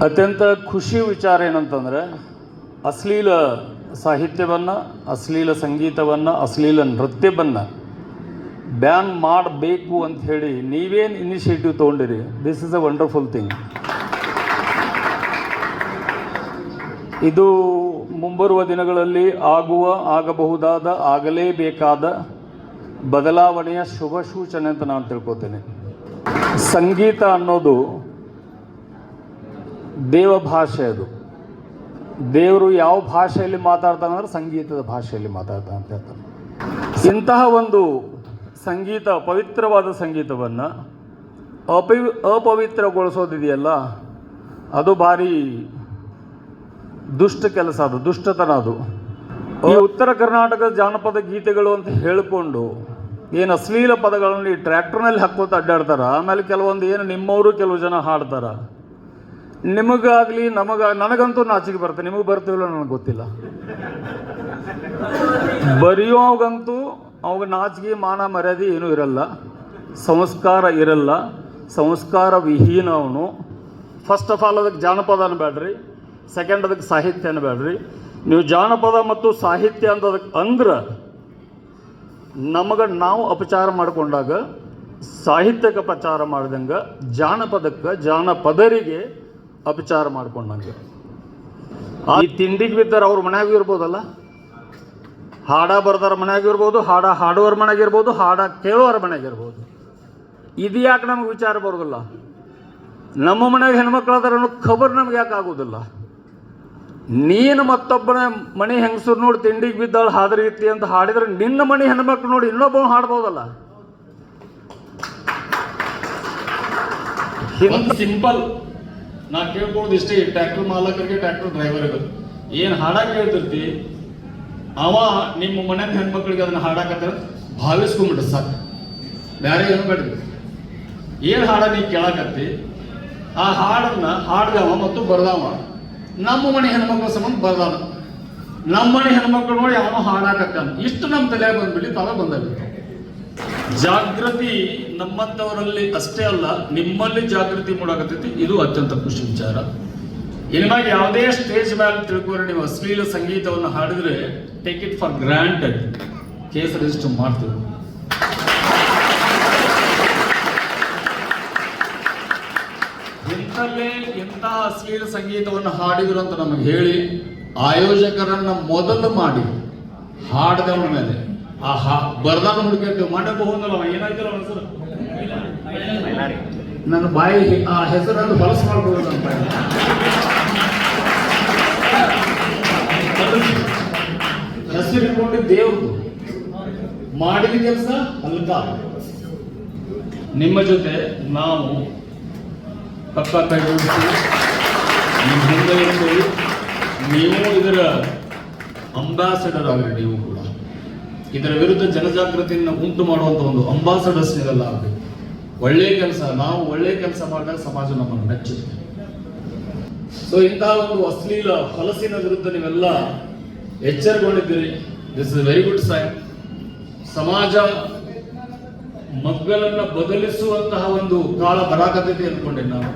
ಅತ್ಯಂತ ಖುಷಿ ವಿಚಾರ ಏನಂತಂದರೆ ಅಶ್ಲೀಲ ಸಾಹಿತ್ಯವನ್ನು, ಅಶ್ಲೀಲ ಸಂಗೀತವನ್ನು, ಅಶ್ಲೀಲ ನೃತ್ಯವನ್ನು ಬ್ಯಾನ್ ಮಾಡಬೇಕು ಅಂತ ಹೇಳಿ ನೀವೇನು ಇನಿಷಿಯೇಟಿವ್ ತೊಗೊಂಡಿರಿ. This is a wonderful thing. ಇದು ಮುಂಬರುವ ದಿನಗಳಲ್ಲಿ ಆಗಬಹುದಾದ, ಆಗಲೇಬೇಕಾದ ಬದಲಾವಣೆಯ ಶುಭ ಸೂಚನೆ ಅಂತ ನಾನು ತಿಳ್ಕೊತೇನೆ. ಸಂಗೀತ ಅನ್ನೋದು ದೇವ ಭಾಷೆ. ಅದು ದೇವರು ಯಾವ ಭಾಷೆಯಲ್ಲಿ ಮಾತಾಡ್ತಾನೆ ಅಂದರೆ ಸಂಗೀತದ ಭಾಷೆಯಲ್ಲಿ ಮಾತಾಡ್ತಾನೆ ಅಂತ ಹೇಳ್ತಾನೆ. ಇಂತಹ ಒಂದು ಸಂಗೀತ, ಪವಿತ್ರವಾದ ಸಂಗೀತವನ್ನು ಅಪವಿತ್ರಗೊಳಿಸೋದಿದೆಯಲ್ಲ, ಅದು ಭಾರಿ ದುಷ್ಟ ಕೆಲಸ, ಅದು ದುಷ್ಟತನ. ಅದು ಈ ಉತ್ತರ ಕರ್ನಾಟಕದ ಜಾನಪದ ಗೀತೆಗಳು ಅಂತ ಹೇಳಿಕೊಂಡು ಏನು ಅಶ್ಲೀಲ ಪದಗಳನ್ನು ಈ ಟ್ರ್ಯಾಕ್ಟರ್ನಲ್ಲಿ ಹಾಕ್ಕೋತ ಅಡ್ಡಾಡ್ತಾರ. ಆಮೇಲೆ ಕೆಲವೊಂದು ಏನು ನಿಮ್ಮವರು ಕೆಲವು ಜನ ಹಾಡ್ತಾರೆ. ನಿಮಗಾಗಲಿ ನನಗಂತೂ ನಾಚಿಕೆ ಬರುತ್ತೆ, ನಿಮಗೆ ಬರ್ತೀವಿಲ್ಲ ನನಗೆ ಗೊತ್ತಿಲ್ಲ. ಬರೆಯೋವಾಗಂತೂ ಅವಾಗ ನಾಚಿಕೆ, ಮಾನ, ಮರ್ಯಾದೆ ಏನೂ ಇರಲ್ಲ, ಸಂಸ್ಕಾರ ಇರಲ್ಲ, ಸಂಸ್ಕಾರ ವಿಹೀನ ಅವನು. ಫಸ್ಟ್ ಆಫ್ ಆಲ್ ಅದಕ್ಕೆ ಜಾನಪದ ಅನ್ಬೇಡ್ರಿ, ಸೆಕೆಂಡ್ ಅದಕ್ಕೆ ಸಾಹಿತ್ಯ ಅನ್ಬೇಡ್ರಿ. ನೀವು ಜಾನಪದ ಮತ್ತು ಸಾಹಿತ್ಯ ಅಂತದಕ್ಕೆ ಅಂದ್ರೆ ನಮಗೆ ನಾವು ಅಪಚಾರ ಮಾಡಿಕೊಂಡಾಗ ಸಾಹಿತ್ಯಕ್ಕೆ ಅಪಚಾರ ಮಾಡ್ದಂಗೆ, ಜಾನಪದಕ್ಕೆ, ಜಾನಪದರಿಗೆ ಅಪಚಾರ ಮಾಡ್ಕೊಂಡಂಗೆ. ಈ ತಿಂಡಿಗೆ ಬಿದ್ದರೆ ಅವ್ರ ಮನ್ಯಾಗೂ ಇರ್ಬೋದಲ್ಲ, ಹಾಡ ಬರ್ದಾರ ಮನ್ಯಾಗಿರ್ಬೋದು, ಹಾಡುವವ್ರ ಮನೆಯಾಗಿರ್ಬೋದು, ಕೇಳೋರ ಮನೆಯಾಗಿರ್ಬೋದು. ಇದು ಯಾಕೆ ನಮಗೆ ವಿಚಾರ ಬರೋದಿಲ್ಲ? ನಮ್ಮ ಮನೆಯಾಗ ಹೆಣ್ಮಕ್ಳು ಅದಾರ ಅನ್ನೋ ಖಬರ್ ನಮ್ಗೆ ಯಾಕೆ ಆಗೋದಿಲ್ಲ? ನೀನು ಮತ್ತೊಬ್ಬನ ಮನೆ ಹೆಂಗಸರು ನೋಡಿ ತಿಂಡಿಗೆ ಬಿದ್ದಾಳು ಹಾದರಿಗಿತ್ತಿ ಅಂತ ಹಾಡಿದ್ರೆ ನಿನ್ನ ಮನೆ ಹೆಣ್ಮಕ್ಳು ನೋಡಿ ಇನ್ನೊಬ್ಬ ಹಾಡ್ಬೋದಲ್ಲ. ಸಿಂಪಲ್ ನಾ ಕೇಳ್ಕೊಳ್ಳೋದು ಇಷ್ಟೇ, ಟ್ರ್ಯಾಕ್ಟರ್ ಮಾಲಕರಿಗೆ, ಟ್ರ್ಯಾಕ್ಟರ್ ಡ್ರೈವರ್ಗೆ ಏನು ಹಾಡಾಕ ಹೇಳ್ತಿರ್ತಿ, ಅವ ನಿಮ್ಮ ಮನೆ ಹೆಣ್ಮಕ್ಳಿಗೆ ಅದನ್ನ ಹಾಡಾಕತ್ತ ಭಾವಿಸ್ಕೊಂಬಿಟ್ರೆ ಸಾಕು, ಬೇರೆ ಏನು ಬೇಡ್ರಿ. ಏನು ಹಾಡ ನೀ ಕೇಳಾಕತ್ತಿ, ಆ ಹಾಡನ್ನ ಹಾಡ್ದವ ಮತ್ತು ಬರ್ದವ ನಮ್ಮ ಮನೆ ಹೆಣ್ಮಕ್ಳ ಸಂಬಂಧ ಬರ್ದಾನ, ನಮ್ಮ ಮನೆ ಹೆಣ್ಮಕ್ಳು ನೋಡಿ ಅವನು ಹಾಡಾಕತ್ತಾನ. ಇಷ್ಟು ನಮ್ಮ ತಲೆ ಬಂದ್ಬಿಟ್ಟು ತಾವ ಬಂದಾಗುತ್ತೆ. ಜಾಗೃತಿ ನಮ್ಮಂಥವರಲ್ಲಿ ಅಷ್ಟೇ ಅಲ್ಲ, ನಿಮ್ಮಲ್ಲಿ ಜಾಗೃತಿ ಮೂಡಾಕತ್ತೈತಿ. ಇದು ಅತ್ಯಂತ ಖುಷಿ ವಿಚಾರ. ಇನ್ಮೇಲೆ ಯಾವುದೇ ಸ್ಟೇಜ್ ಮೇಲೆ ತಿಳ್ಕೊಂಡ್ರೆ ನೀವು ಅಶ್ಲೀಲ ಸಂಗೀತವನ್ನು ಹಾಡಿದ್ರೆ take it for granted, case register ಮಾಡ್ತೀವಿ. ಇಂತಹ ಅಶ್ಲೀಲ ಸಂಗೀತವನ್ನು ಹಾಡಿದ್ರು ಅಂತ ನಮಗೆ ಹೇಳಿ ಆಯೋಜಕರನ್ನ ಮೊದಲು ಮಾಡಿ ಹಾಡದವನ ಮೇಲೆ ಬರ್ದಾನ ಹುಡುಕಿರ್ತೇವೆ. ಮಾಡಬಹುದಲ್ಲ, ಏನಾಯ್ತಲ್ಲ ಹೆಸರು, ನನ್ನ ಬಾಯಿ ಆ ಹೆಸರನ್ನು ಬಳಸ ಮಾಡಬಹುದು ಅಂತ ಹೆಸರಿಟ್ಕೊಂಡು ದೇವ್ರದು ಮಾಡಿದ ಕೆಲಸ ಅಲ್ಕ. ನಿಮ್ಮ ಜೊತೆ ನಾವು ಪಕ್ಕ ಕೈ ಜೋಡಿಸಿ ನಿಮ್ಮ ಹಿಂದೆ ಇರ್ತೀವಿ. ನೀವು ಇದರ ಅಂಬಾಸಡರ್ ಆಗ್ರಿ. ನೀವು ಕೂಡ ಇದರ ವಿರುದ್ಧ ಜನಜಾಗೃತಿಯನ್ನು ಉಂಟು ಮಾಡುವಂಥ ಒಂದು ಅಂಬಾಸಡರ್ಸ್ ನೀವೆಲ್ಲ ಆಗಬೇಕು. ಒಳ್ಳೆಯ ಕೆಲಸ, ನಾವು ಒಳ್ಳೆಯ ಕೆಲಸ ಮಾಡಿದಾಗ ಸಮಾಜ ನಮ್ಮನ್ನು ಮೆಚ್ಚುತ್ತೆ. ಸೊ ಇಂತಹ ಒಂದು ಅಶ್ಲೀಲ ಹೊಲಸಿನ ವಿರುದ್ಧ ನೀವೆಲ್ಲ ಎಚ್ಚರಗೊಂಡಿದ್ದೀರಿ. This is very good sign. ಸಮಾಜ ಮಗ್ಗಲನ್ನ ಬದಲಿಸುವಂತಹ ಒಂದು ಕಾಲ ಬರಾಕತೈತಿ ಅಂದ್ಕೊಂಡೆ ನಾನು.